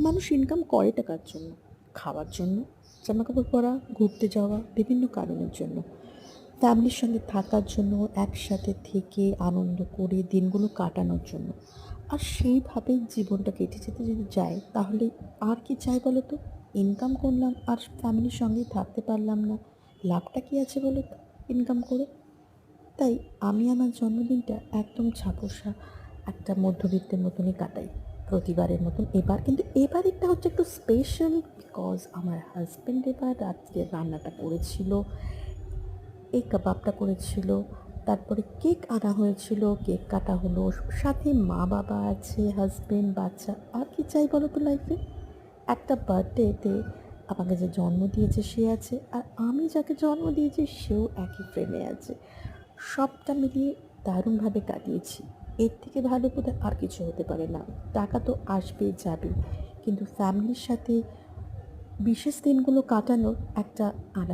মানুষ ইনকাম করে টাকার জন্য, খাওয়ার জন্য, জামাকাপড় পরা, ঘুরতে যাওয়া, বিভিন্ন কারণের জন্য, ফ্যামিলির সঙ্গে থাকার জন্য, একসাথে থেকে আনন্দ করে দিনগুলো কাটানোর জন্য। আর সেইভাবেই জীবনটা কেটে যেতে যদি যায় তাহলে আর কি চাই বলো তো? ইনকাম করলাম আর ফ্যামিলির সঙ্গেই থাকতে পারলাম না, লাভটা কী আছে বলো তো ইনকাম করে? তাই আমি আমার জন্মদিনটা একদম ছাপোষা একটা মধ্যবিত্তের মতনই কাটাই প্রতিবারের মতন। এবার কিন্তু এবারেরটা হচ্ছে একটু স্পেশাল, বিকজ আমার হাজব্যান্ড এবার রাত্রে রান্নাটা করেছিল, এই কাবাবটা করেছিল, তারপরে কেক আনা হয়েছিল, কেক কাটা হলো, সাথে মা বাবা আছে, হাজব্যান্ড, বাচ্চা। আর কি চাই বলো তো লাইফে? একটা বার্থডেতে আমাকে যে জন্ম দিয়েছে সে আছে, আর আমি যাকে জন্ম দিয়েছি সেও একই ফ্রেমে আছে। সবটা মিলিয়ে দারুণভাবে কাটিয়েছি। এর থেকে ভালো বোধহয় আর কিছু হতে পারে না। টাকা তো আসবে যাবে, কিন্তু ফ্যামিলির সাথে বিশেষ দিনগুলো কাটানোর একটা আলাদা